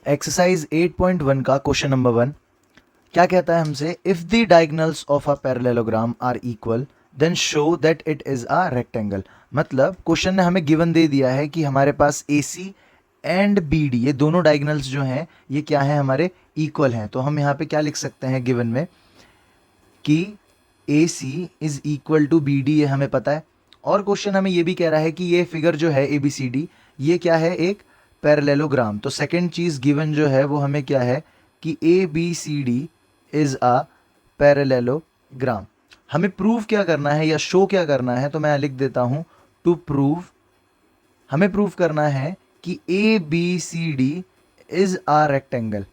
Exercise 8.1 का question number 1 क्या कहता है हमसे, if the diagonals of a parallelogram are equal then show that it is a rectangle. मतलब क्वेश्चन ने हमें गिवन दे दिया है कि हमारे पास AC एंड BD ये दोनों डायगोनल्स जो हैं ये क्या है, हमारे इक्वल हैं। तो हम यहाँ पे क्या लिख सकते हैं गिवन में कि AC is equal to BD, ये हमें पता है। और क्वेश्चन हमें ये भी कह रहा है कि ये फिगर जो है ABCD ये क्या है, एक पैरेललोग्राम। तो सेकंड चीज गिवन जो है वो हमें क्या है कि ABCD इज अ पैरेललोग्राम। हमें प्रूव क्या करना है या शो क्या करना है, तो मैं लिख देता हूं टू प्रूव। हमें प्रूव करना है कि ABCD इज अ रेक्टेंगल।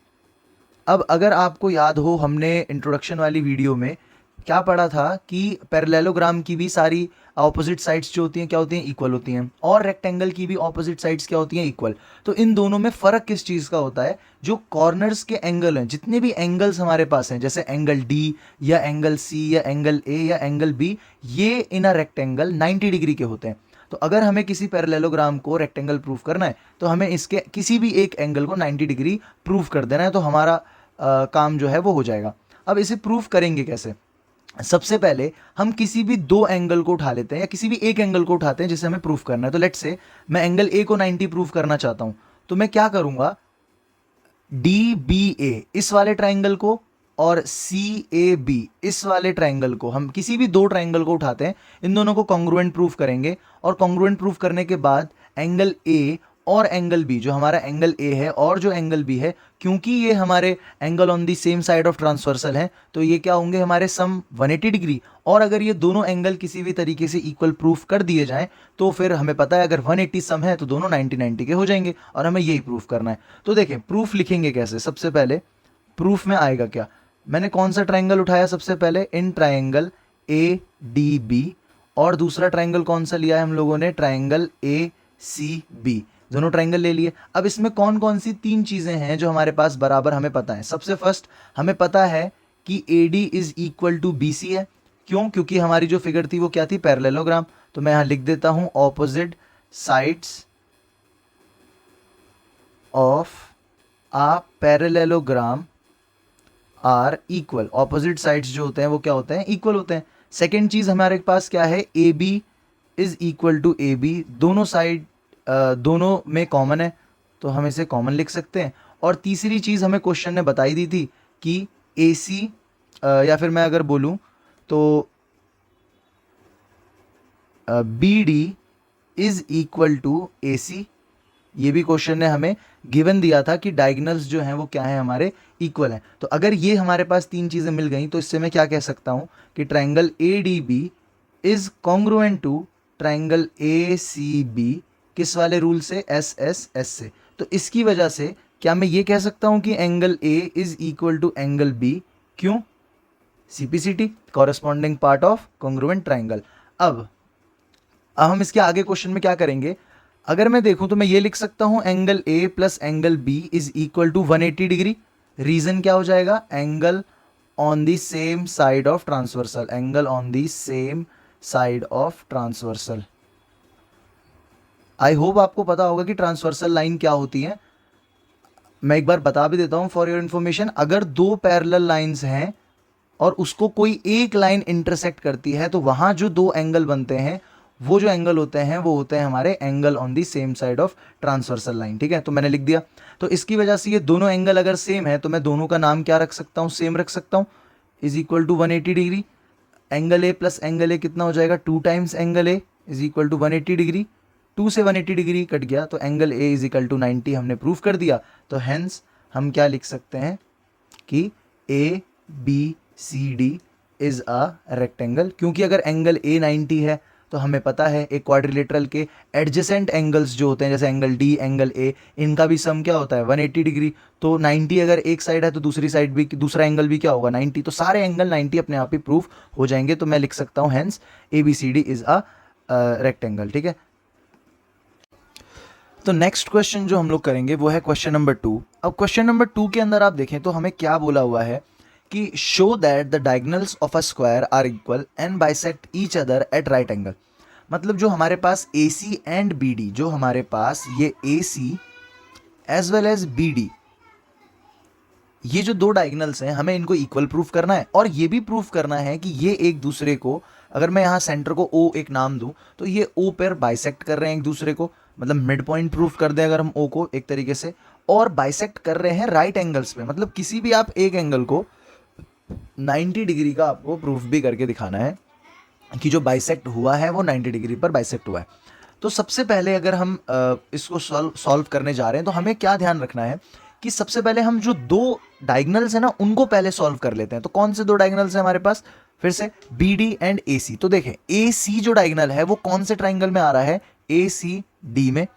अब अगर आपको याद हो, हमने इंट्रोडक्शन वाली वीडियो में क्या पढ़ा था कि पैरेललोग्राम की भी सारी ऑपोजिट साइड्स जो होती हैं क्या होती हैं, इक्वल होती हैं, और रेक्टेंगल की भी ऑपोजिट साइड्स क्या होती हैं, इक्वल। तो इन दोनों में फर्क किस चीज का होता है, जो कॉर्नर्स के एंगल हैं, जितने भी एंगल्स हमारे पास हैं, जैसे एंगल D या एंगल C या एंगल A या एंगल B, ये इन अ रेक्टेंगल 90 डिग्री के होते हैं। तो अगर हमें किसी पैरेललोग्राम को रेक्टेंगल प्रूफ करना है तो हमें इसके किसी भी एक एंगल को 90 डिग्री प्रूफ कर देना है, तो हमारा काम जो है वो हो जाएगा। अब इसे प्रूफ करेंगे कैसे? सबसे पहले हम किसी भी दो एंगल को उठा लेते हैं या किसी भी एक एंगल को उठाते हैं जिसे हमें प्रूफ करना है। तो लेट्स से मैं एंगल A को 90 प्रूफ करना चाहता हूं, तो मैं क्या करूंगा, DBA इस वाले ट्राइंगल को और CAB इस वाले ट्राइंगल को, हम किसी भी दो ट्राइंगल को उठाते हैं, इन दोनों को कॉन्ग्रुएंट प्रूफ करेंगे। और कॉन्ग्रुएंट प्रूफ करने के बाद एंगल A और एंगल B, जो हमारा एंगल A है और जो एंगल B है, क्योंकि ये हमारे angle on the same side of transversal है, तो ये क्या होंगे, हमारे सम 180 डिग्री। और अगर ये दोनों एंगल किसी भी तरीके से इक्वल प्रूफ कर दिए जाएं तो फिर हमें पता है अगर 180 सम है तो दोनों 90-90 के हो जाएंगे, और हमें यही प्रूफ करना है। तो देखें प्रूफ लिखेंगे कैसे। सबसे पहले प्रूफ में आएगा क्या, मैंने कौन सा ट्राइंगल उठाया, सबसे पहले इन ट्राइंगल ADB, और दूसरा ट्राइंगल कौन सा लिया है हम लोगों ने, ट्राइंगल ACB। दोनों ट्राइंगल ले लिए। अब इसमें कौन कौन सी तीन चीजें हैं जो हमारे पास बराबर हमें पता है। सबसे फर्स्ट हमें पता है कि AD is equal to BC है। क्यों? क्योंकि हमारी जो फिगर थी वो क्या थी, पैरेललोग्राम। तो मैं यहां लिख देता हूं opposite sides of a parallelogram are equal. Opposite sides जो होते हैं वो क्या होते हैं, इक्वल होते हैं। सेकेंड चीज हमारे पास क्या है, AB is equal to AB। दोनों साइड दोनों में कॉमन है, तो हम इसे कॉमन लिख सकते हैं। और तीसरी चीज हमें क्वेश्चन ने बताई दी थी कि AC या फिर मैं अगर बोलूं तो BD is equal to AC। ये भी क्वेश्चन ने हमें गिवन दिया था कि डायगोनल्स जो हैं वो क्या है, हमारे इक्वल हैं। तो अगर ये हमारे पास तीन चीजें मिल गई तो इससे मैं क्या कह सकता हूं कि triangle ADB is congruent to triangle ACB। किस वाले रूल से, SSS से। तो इसकी वजह से क्या मैं ये कह सकता हूं कि angle A is equal to angle B। क्यों? CPCT, corresponding part of congruent triangle. अब हम इसके आगे क्वेश्चन में क्या करेंगे, अगर मैं देखूं तो मैं ये लिख सकता हूं angle A plus angle B is equal to 180 degree. Reason क्या हो जाएगा, angle on the same side of transversal. Angle on the same side of transversal. I hope आपको पता होगा कि ट्रांसवर्सल लाइन क्या होती है। मैं एक बार बता भी देता हूं फॉर योर इन्फॉर्मेशन। अगर दो पैरेलल लाइंस हैं और उसको कोई एक लाइन इंटरसेक्ट करती है तो वहां जो दो एंगल बनते हैं वो जो एंगल होते हैं वो होते हैं हमारे angle on the same side of transversal line. ठीक है, तो मैंने लिख दिया। तो इसकी वजह से ये दोनों एंगल अगर सेम है तो मैं दोनों का नाम क्या रख सकता हूं, सेम रख सकता हूं, is equal to 180 degree. Angle A plus angle A कितना हो जाएगा, 2 times angle A is equal to 180 degree. 2 से 180 डिग्री कट गया तो एंगल A इज इक्वल टू 90 हमने प्रूफ कर दिया। तो हेंस हम क्या लिख सकते हैं कि ABCD इज अ रेक्टेंगल। क्योंकि अगर एंगल A 90 है तो हमें पता है एक क्वाड्रिलेटरल के एडजेसेंट एंगल्स जो होते हैं जैसे एंगल D एंगल A, इनका भी सम क्या होता है, 180 डिग्री। तो 90 अगर एक साइड है तो दूसरी साइड भी, दूसरा एंगल भी क्या होगा, 90। तो सारे एंगल 90 अपने आप ही प्रूफ हो जाएंगे। तो मैं लिख सकता हूं hence ABCD is a rectangle. ठीक है, तो नेक्स्ट क्वेश्चन जो हम लोग करेंगे वो है क्वेश्चन नंबर 2। अब क्वेश्चन नंबर 2 के अंदर आप देखें तो हमें क्या बोला हुआ है कि show that the diagonals of a square are equal and bisect each other at right angle. मतलब जो हमारे पास AC एंड BD, जो हमारे पास ये AC as well as BD, ये जो दो डायगोनल्स हैं हमें इनको इक्वल प्रूफ करना है, और ये भी प्रूफ करना है कि ये एक दूसरे को, अगर मैं यहाँ सेंटर को ओ एक नाम दूं तो ये ओ पर बाइसेक्ट कर रहे हैं एक दूसरे को, मतलब मिड पॉइंट प्रूफ कर दें अगर हम ओ को एक तरीके से, और बाइसेक्ट कर रहे हैं राइट एंगल्स पे, मतलब किसी भी आप एक एंगल को 90 डिग्री का आपको प्रूफ भी करके दिखाना है कि जो बाइसेक्ट हुआ है वो 90 डिग्री पर बाइसेक्ट हुआ है। तो सबसे पहले अगर हम इसको सॉल्व करने जा रहे हैं तो हमें क्या ध्यान रखना है कि सबसे पहले हम जो दो डायगोनल्स है ना उनको पहले सॉल्व कर लेते हैं। तो कौन से दो डायगोनल्स हैं हमारे पास, फिर से बी डी एंड ए सी। तो देखें ए सी जो डायगोनल है वो कौन से ट्राइंगल में आ रहा है, ए सी डी में,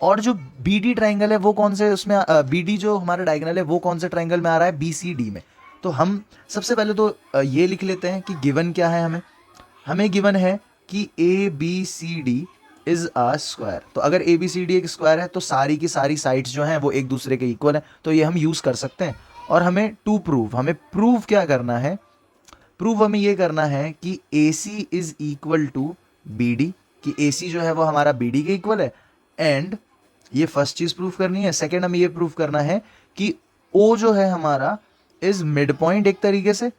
और जो बी डी ट्राइंगल है वो कौन से उसमें, बी डी जो हमारा डायगोनल है वो कौन से ट्राइंगल में आ रहा है, बी सी डी में। तो हम सबसे पहले तो ये लिख लेते हैं कि गिवन क्या है, हमें गिवन है कि A B C D is a square. तो अगर ए बी सी डी एक स्क्वायर है तो सारी की सारी साइड्स जो हैं वो एक दूसरे के इक्वल है, तो ये हम यूज कर सकते हैं। और हमें टू प्रूव, हमें प्रूव क्या करना है, प्रूव हमें ये करना है कि A C is equal to B D, कि ए सी जो है वो हमारा बी डी के इक्वल है। एंड ये फर्स्ट चीज प्रूफ करनी है। सेकेंड हमें ये प्रूफ करना है कि ओ जो है हमारा इज मिड पॉइंट, एक तरीके से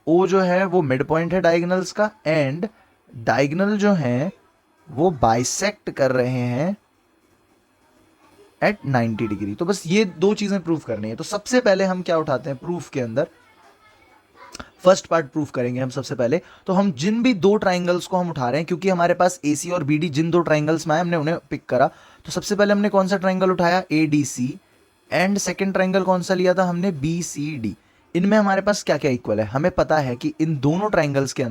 ओ जो है वो मिड पॉइंट है डायगोनल्स का, एंड डायगोनल जो है वो बाइसेक्ट कर रहे हैं एट 90 डिग्री। तो बस ये दो चीजें प्रूफ करनी है। तो सबसे पहले हम क्या उठाते हैं प्रूफ के अंदर, फर्स्ट पार्ट प्रूफ करेंगे हम सबसे पहले। तो हम जिन भी दो ट्राइंगल्स को हम उठा रहे हैं, क्योंकि हमारे पास ए सी और बी डी जिन दो ट्राइंगल्स में आए हमने उन्हें पिक करा। तो सबसे पहले हमने कौन सा ट्राइंगल उठाया, A D C, and second triangle कौन सा लिया था हमने, बी सी डी। इनमें हमारे पास क्या क्या इक्वल है, हमें पता है कि इन दोनों ट्राइंगल्स के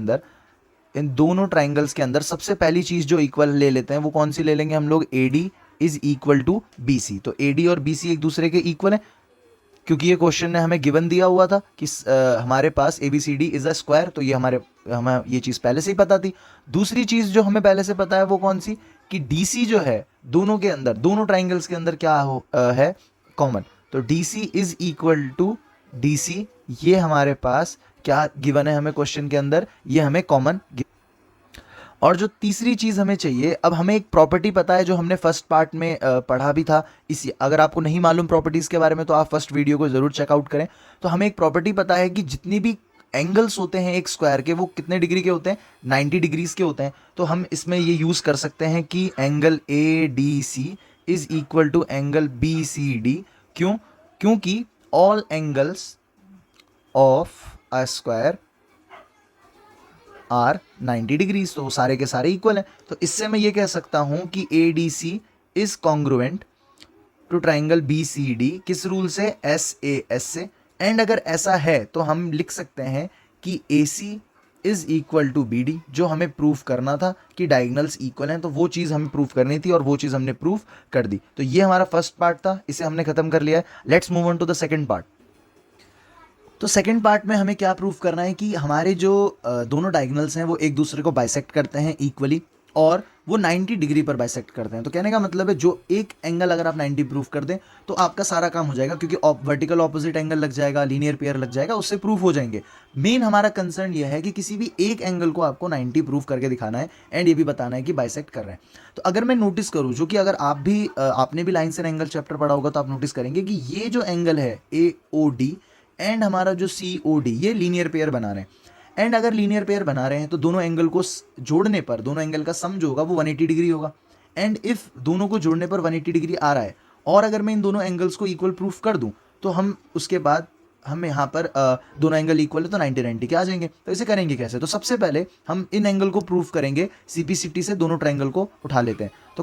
अंदर सबसे पहली चीज जो इक्वल ले लेते हैं वो कौन सी ले लेंगे हम लोग, A D is equal to B C. तो ए डी और बी सी एक दूसरे के इक्वल है, क्योंकि ये क्वेश्चन ने हमें गिवन दिया हुआ था कि हमारे पास A B C D is a square. तो ये हमें ये चीज पहले से ही पता थी। दूसरी चीज जो हमें पहले से पता है वो कौन सी, कि डी सी जो है दोनों के अंदर, दोनों ट्राइंगल्स के अंदर क्या है कॉमन। तो D C is equal to D C, ये हमारे पास क्या गिवन है हमें क्वेश्चन के अंदर, ये हमें कॉमन। और जो तीसरी चीज हमें चाहिए, अब हमें एक प्रॉपर्टी पता है जो हमने फर्स्ट पार्ट में पढ़ा भी था। इसी अगर आपको नहीं मालूम प्रॉपर्टीज के बारे में तो आप फर्स्ट वीडियो को जरूर चेकआउट करें। तो हमें एक प्रॉपर्टी पता है कि जितनी भी एंगल्स होते हैं एक स्क्वायर के वो कितने डिग्री के होते हैं, 90 डिग्रीज के होते हैं। तो हम इसमें ये यूज कर सकते हैं कि angle A D C is equal to angle B C D. क्यों, क्योंकि all angles of a square are 90 degrees, तो सारे के सारे इक्वल हैं। तो इससे मैं ये कह सकता हूं कि A D C is congruent to triangle B C D, किस रूल से, एस ए एस से। एंड अगर ऐसा है तो हम लिख सकते हैं कि A C is equal to B D, जो हमें प्रूफ करना था कि डायगोनल्स इक्वल हैं, तो वो चीज़ हमें प्रूफ करनी थी और वो चीज़ हमने प्रूफ कर दी। तो ये हमारा फर्स्ट पार्ट था, इसे हमने खत्म कर लिया है। Let's move on to the second part. तो सेकंड पार्ट में हमें क्या प्रूफ करना है कि हमारे जो दोनों डायगोनल्स हैं वो एक दूसरे को बाइसेक्ट करते हैं इक्वली, और वो 90 डिग्री पर बाइसेक्ट करते हैं। तो कहने का मतलब है जो एक एंगल अगर आप 90 प्रूफ कर दें तो आपका सारा काम हो जाएगा, क्योंकि वर्टिकल ऑपोजिट एंगल लग जाएगा, लीनियर पेयर लग जाएगा, उससे प्रूफ हो जाएंगे। मेन हमारा कंसर्न ये है कि किसी भी एक एंगल को आपको 90 प्रूफ करके दिखाना है एंड ये भी बताना है कि बाइसेक्ट कर रहे हैं। तो अगर मैं नोटिस करूँ, जो कि अगर आप भी आपने भी लाइन्स एंड एंगल चैप्टर पढ़ा होगा तो आप नोटिस करेंगे कि ये जो एंगल है ए ओ डी एंड हमारा जो सी ओ डी, ये लीनियर पेयर बना रहे हैं। एंड अगर लीनियर पेयर बना रहे हैं तो दोनों एंगल को जोड़ने पर, दोनों एंगल का सम जो होगा वो 180 डिग्री होगा। एंड इफ दोनों को जोड़ने पर 180 डिग्री आ रहा है और अगर मैं इन दोनों एंगल्स को इक्वल प्रूफ कर दूं तो हम उसके बाद हम यहाँ पर दोनों एंगल इक्वल है तो 90-90 के आ जाएंगे। तो इसे करेंगे कैसे, तो सबसे पहले हम इन एंगल को प्रूफ करेंगे, सीपीसीटी से दोनों ट्रायंगल को उठा लेते हैं। तो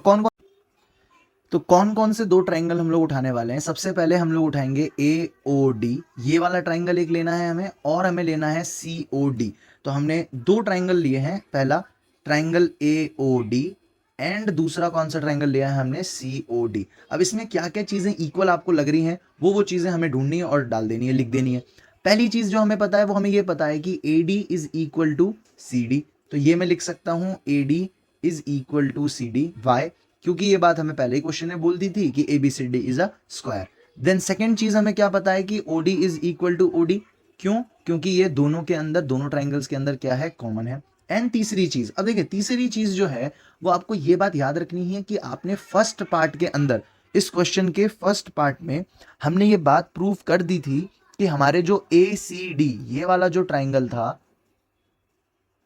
कौन कौन से दो ट्रायंगल हम लोग उठाने वाले हैं, सबसे पहले हम लोग उठाएंगे ए ओ डी, ये वाला ट्रायंगल एक लेना है हमें, और हमें लेना है सी ओ डी। तो हमने दो ट्रायंगल लिए हैं, पहला triangle A O D and दूसरा कौन सा ट्रायंगल लिया है हमने, सी ओ डी। अब इसमें क्या क्या चीजें इक्वल आपको लग रही हैं वो चीजें हमें ढूंढनी है और डाल देनी है, लिख देनी है। पहली चीज जो हमें पता है वो हमें ये पता है कि A D is equal to C D. तो ये मैं लिख सकता हूँ A D is equal to C D. Why, क्योंकि ये बात हमें पहले ही क्वेश्चन में बोल दी थी कि A B C D is a square. Then second चीज हमें क्या पता है कि O D is equal to O D. क्यों, क्योंकि ये दोनों के अंदर, दोनों ट्राइंगल्स के अंदर क्या है, कॉमन है। एंड तीसरी चीज, अब देखिए तीसरी चीज जो है वो आपको ये बात याद रखनी है कि आपने फर्स्ट पार्ट के अंदर, इस क्वेश्चन के फर्स्ट पार्ट में हमने ये बात प्रूव कर दी थी कि हमारे जो ए सी डी ये वाला जो ट्राइंगल था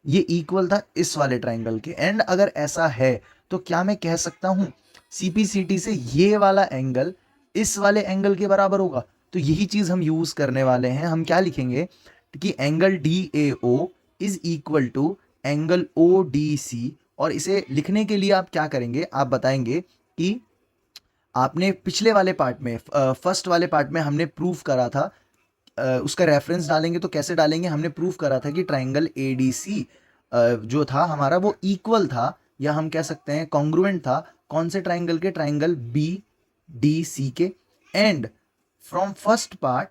ये इक्वल था इस वाले ट्राइंगल के, एंड अगर ऐसा है तो क्या मैं कह सकता हूं सीपीसीटी से ये वाला एंगल इस वाले एंगल के बराबर होगा? तो यही चीज हम यूज करने वाले हैं। हम क्या लिखेंगे कि angle D A O is equal to angle O D C, और इसे लिखने के लिए आप क्या करेंगे, आप बताएंगे कि आपने पिछले वाले पार्ट में फर्स्ट वाले पार्ट में हमने प्रूफ करा था, उसका रेफरेंस डालेंगे तो कैसे डालेंगे, हमने प्रूफ करा था कि ट्राइंगल ए डी सी जो था हमारा वो इक्वल था, या हम कह सकते हैं कॉन्ग्रुएंट था कौन से ट्राइंगल के, ट्राइंगल बी डी सी के। एंड फ्रॉम फर्स्ट पार्ट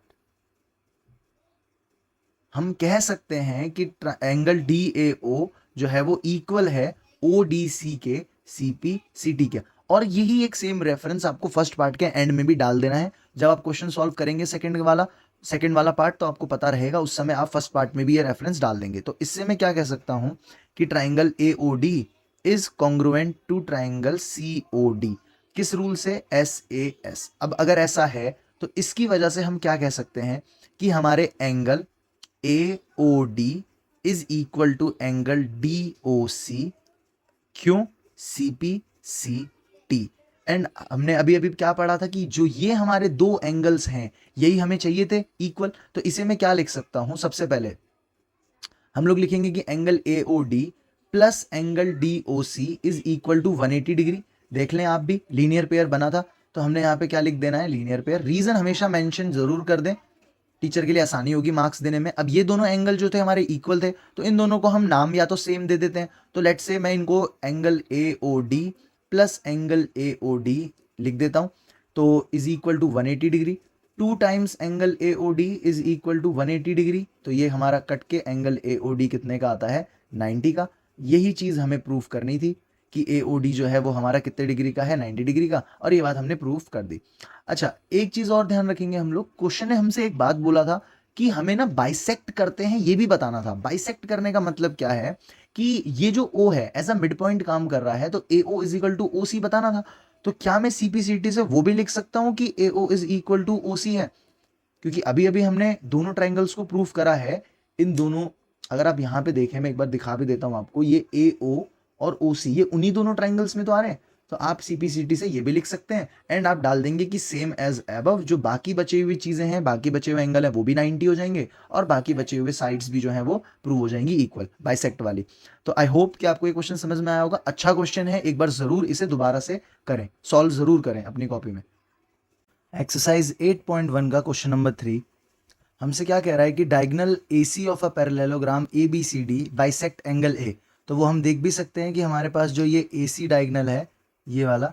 हम कह सकते हैं कि एंगल डी ए ओ जो है वो इक्वल है ओ डी सी के सी पी सी टी के। और यही एक सेम रेफरेंस आपको फर्स्ट पार्ट के एंड में भी डाल देना है। जब आप क्वेश्चन सॉल्व करेंगे सेकंड वाला पार्ट, तो आपको पता रहेगा, उस समय आप फर्स्ट पार्ट में भी ये रेफरेंस डाल देंगे। तो इससे मैं क्या कह सकता हूं कि triangle A O D is congruent to triangle C O D. किस रूल से? S A S. अब अगर ऐसा है तो इसकी वजह से हम क्या कह सकते हैं कि हमारे angle A O D is equal to angle D O C. क्यों? C P C T. And हमने अभी अभी क्या पढ़ा था कि जो ये हमारे दो एंगल्स हैं यही हमें चाहिए थे इक्वल। तो इसे मैं क्या लिख सकता हूं, सबसे पहले हम लोग लिखेंगे कि angle A O D plus angle D O C is equal to 180 degree. देख लें आप भी, लीनियर पेयर बना था, तो हमने यहाँ पे क्या लिख देना है, लीनियर पेयर। रीजन हमेशा मेंशन जरूर कर दें, टीचर के लिए आसानी होगी मार्क्स देने में। अब ये दोनों एंगल जो थे हमारे इक्वल थे, तो इन दोनों को हम नाम या तो सेम दे देते हैं। तो लेट्स से मैं इनको angle A O D plus angle A O D लिख देता हूं, तो is equal to 180 degree. 2 times angle A O D is equal to 180 degree. तो ये हमारा कट के एंगल ए ओ डी कितने का आता है, 90 का। यही चीज हमें प्रूफ करनी थी कि ए ओ डी जो है वो हमारा कितने डिग्री का है, 90 डिग्री का, और ये बात हमने प्रूफ कर दी। अच्छा, एक चीज और ध्यान रखेंगे हम लोग, क्वेश्चन ने हमसे एक बात बोला था कि हमें ना बाइसेक्ट करते हैं, ये भी बताना था। बाइसेक्ट करने का मतलब क्या है कि ये जो O है एज अ मिड पॉइंट काम कर रहा है, तो A O is equal to O C बताना था। तो क्या मैं सीपीसीटी से वो भी लिख सकता हूं कि A O is equal to O C है? क्योंकि अभी अभी हमने दोनों ट्राइंगल्स को प्रूफ करा है। इन दोनों, अगर आप यहां पे देखें, मैं एक बार दिखा भी देता हूं आपको, ये ए ओ और ओ सी ये उन्हीं दोनों ट्राइंगल्स में तो आ रहे हैं। तो आप सीपीसीटी से ये भी लिख सकते हैं, एंड आप डाल देंगे कि सेम एज अबव। जो बाकी बचे हुई चीजें हैं, बाकी बचे हुए एंगल है, वो भी 90 हो जाएंगे, और बाकी बचे हुए साइड्स भी जो है वो प्रूव हो जाएंगी इक्वल बाइसेक्ट वाली। तो आई होप कि आपको ये क्वेश्चन समझ में आया होगा। अच्छा क्वेश्चन है, एक बार जरूर इसे दोबारा से करें, सॉल्व जरूर करें अपनी कॉपी में। एक्सरसाइज 8.1 का क्वेश्चन नंबर 3 हमसे क्या कह रहा है कि diagonal AC of a parallelogram ABCD bisect angle A। तो वो हम देख भी सकते हैं कि हमारे पास जो ये AC डायगोनल है, ये वाला,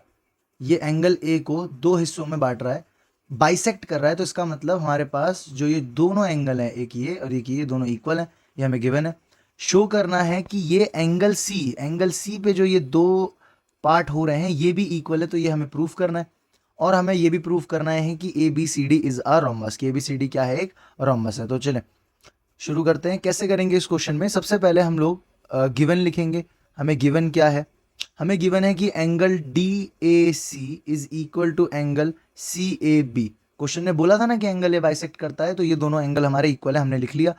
ये एंगल A को दो हिस्सों में बांट रहा है, बाइसेक्ट कर रहा है। तो इसका मतलब हमारे पास जो ये दोनों एंगल हैं, एक ये और एक ये, दोनों इक्वल हैं, ये हमें गिवन है। शो करना है कि ये एंगल C पे जो ये दो पार्ट हो रहे हैं ये भी इक्वल है, तो ये हमें प्रूफ करना है। और हमें ये भी प्रूफ करना है कि A B C D is a rhombus, कि ए बी सी डी क्या है, एक रोम्बस है। तो चलें शुरू करते हैं। कैसे करेंगे इस क्वेश्चन में? सबसे पहले हम लोग गिवन लिखेंगे। हमें गिवन क्या है? हमें गिवन है कि angle D A C is equal to angle C A B. Question ने बोला था ना कि एंगल ए बाइसेक्ट करता है, तो ये दोनों एंगल हमारे इक्वल है, हमने लिख लिया।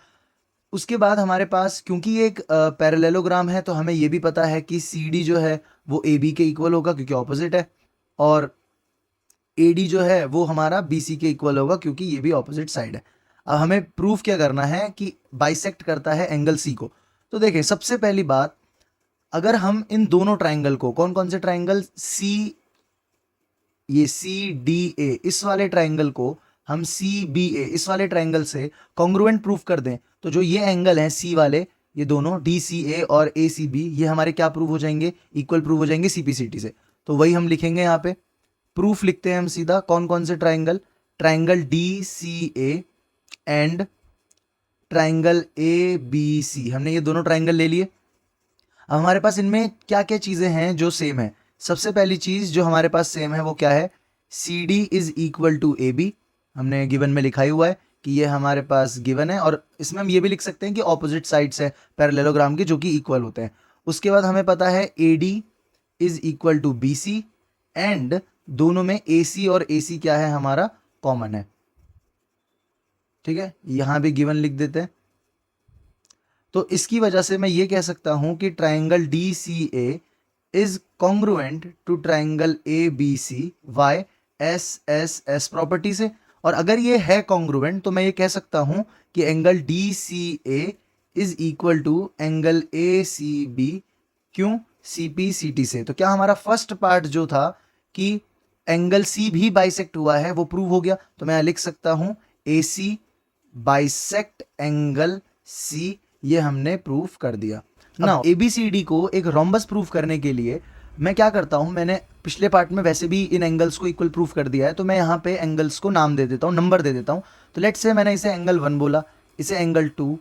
उसके बाद हमारे पास, क्योंकि ये एक पैरेललोग्राम है, तो हमें ये भी पता है कि सी डी जो है वो ए बी के इक्वल होगा क्योंकि ऑपोजिट है, और AD जो है वो हमारा BC के इक्वल होगा क्योंकि ये भी ऑपोजिट साइड है। अब हमें प्रूफ क्या करना है कि बाइसेक्ट करता है एंगल C को। तो देखिए, सबसे पहली बात, अगर हम इन दोनों ट्राइंगल को, कौन कौन से ट्राइंगल, ये CDA इस वाले ट्राइंगल को हम CBA इस वाले ट्राइंगल से कॉन्ग्रुएंट प्रूफ कर दें, तो जो ये एंगल हैं C वाले, ये दोनों DCA और ACB, ये हमारे क्या प्रूव हो जाएंगे, इक्वल प्रूव हो जाएंगे CPCT से। तो वही हम लिखेंगे यहाँ पे, प्रूफ लिखते हैं हम सीधा। कौन कौन से triangle? Triangle DCA and triangle ABC, हमने ये दोनों ट्राइंगल ले लिए। अब हमारे पास इनमें क्या क्या चीजें हैं जो सेम है? सबसे पहली चीज जो हमारे पास सेम है वो क्या है, CD is equal to AB। हमने गिवन में लिखा ही हुआ है कि ये हमारे पास गिवन है, और इसमें हम ये भी लिख सकते हैं कि ऑपोजिट साइड्स है पैरेललोग्राम के जो कि इक्वल होते हैं। उसके बाद हमें पता है AD is equal to BC, and दोनों में AC और AC क्या है हमारा, कॉमन है। ठीक है, यहाँ भी गिवन लिख देते हैं। तो इसकी वजह से मैं ये कह सकता हूं कि triangle D C A is congruent to triangle A B C by S S S property से। और अगर ये है कॉन्ग्रुएंट तो मैं ये कह सकता हूं कि angle D C A is equal to angle A C B, क्यों, सी पी सी टी से। तो क्या हमारा फर्स्ट पार्ट जो था कि एंगल सी भी बाइसेक्ट हुआ है वो प्रूव हो गया। तो मैं लिख सकता हूं ए सी बाइसेक्ट एंगल सी, ये हमने प्रूफ कर दिया ना। एबीसीडी को एक रोम्बस प्रूफ करने के लिए मैं क्या करता हूं, मैंने पिछले पार्ट में वैसे भी इन एंगल्स को इक्वल प्रूफ कर दिया है, तो मैं यहाँ पे एंगल्स को नाम दे देता हूँ, नंबर दे देता हूँ। तो लेट्स से मैंने इसे एंगल 1 बोला, इसे एंगल 2,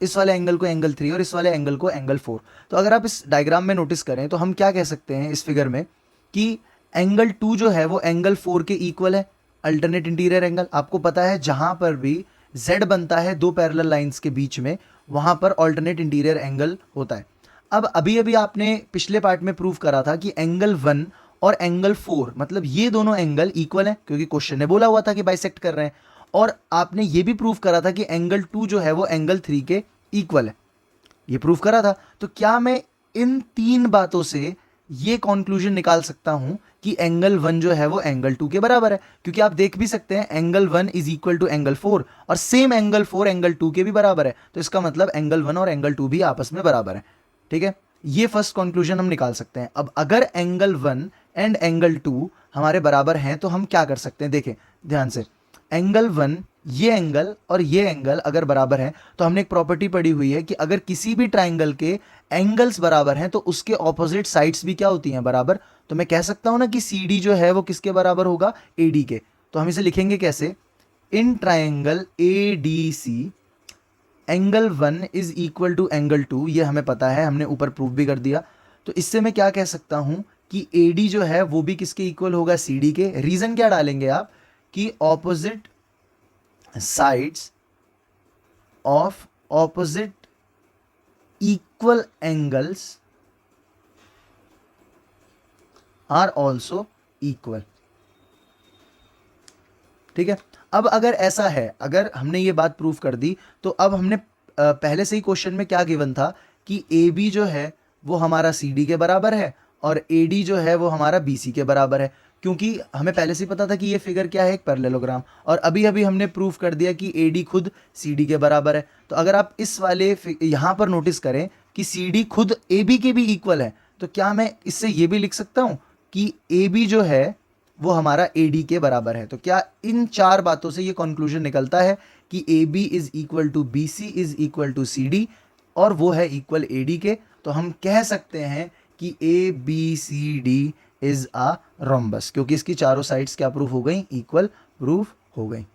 इस वाले एंगल को एंगल 3 और इस वाले एंगल को एंगल 4। तो अगर आप इस डायग्राम में नोटिस करें तो हम क्या कह सकते हैं इस फिगर में कि एंगल 2 जो है वो एंगल 4 के इक्वल है, अल्टरनेट इंटीरियर एंगल। आपको पता है जहां पर भी z बनता है दो पैरेलल लाइंस के बीच में, वहां पर अल्टरनेट इंटीरियर एंगल होता है। अब अभी अभी आपने पिछले पार्ट में प्रूव करा था कि एंगल 1 और एंगल 4 मतलब ये दोनों एंगल इक्वल है, क्योंकि क्वेश्चन ने बोला हुआ था कि बाइसेक्ट कर रहे हैं। और आपने ये भी प्रूव करा था कि एंगल 2 जो है वो एंगल 3 के इक्वल है, ये प्रूव करा था। तो क्या मैं इन तीन बातों से ये कंक्लूजन निकाल सकता हूं कि एंगल 1 जो है वो एंगल 2 के बराबर है? क्योंकि आप देख भी सकते हैं angle 1 is equal to angle 4 और सेम एंगल 4 एंगल 2 के भी बराबर है। तो इसका मतलब एंगल 1 और एंगल 2 भी आपस में बराबर है। ठीक है, ये फर्स्ट कंक्लूजन हम निकाल सकते हैं। अब अगर एंगल 1 एंड एंगल 2 हमारे बराबर हैं तो हम क्या कर सकते हैं, देखें ध्यान से। एंगल 1, ये एंगल और ये एंगल अगर बराबर है तो हमने एक प्रॉपर्टी पढ़ी हुई है कि अगर किसी भी ट्राइंगल के एंगल्स बराबर हैं तो उसके ऑपोजिट साइड्स भी क्या होती हैं, बराबर। तो मैं कह सकता हूं ना कि सी डी जो है वो किसके बराबर होगा, ए डी के। तो हम इसे लिखेंगे कैसे, in triangle A D C angle 1 is equal to angle 2, ये हमें पता है, हमने ऊपर प्रूफ भी कर दिया। तो इससे मैं क्या कह सकता हूं कि ए डी जो है वो भी किसके इक्वल होगा, सी डी के। रीजन क्या डालेंगे आप कि opposite sides of opposite equal angles are also equal. ठीक है, अब अगर ऐसा है, अगर हमने ये बात प्रूफ कर दी तो अब हमने पहले से ही क्वेश्चन में क्या गिवन था कि ए बी जो है वो हमारा सी डी के बराबर है और ए डी जो है वो हमारा बी सी के बराबर है, क्योंकि हमें पहले से पता था कि ये फिगर क्या है, एक पैरेललोग्राम। और अभी अभी हमने प्रूफ कर दिया कि ए डी खुद सी डी के बराबर है। तो अगर आप इस वाले यहाँ पर नोटिस करें कि सी डी खुद ए बी के भी इक्वल है, तो क्या मैं इससे ये भी लिख सकता हूँ कि ए बी जो है वो हमारा ए डी के बराबर है। तो क्या इन चार बातों से ये कंक्लूजन निकलता है कि A B is equal to B C is equal to C D और वो है इक्वल ए डी के। तो हम कह सकते हैं कि A B C D is a rhombus, क्योंकि इसकी चारों साइड्स क्या प्रूफ हो गई, इक्वल प्रूफ हो गई।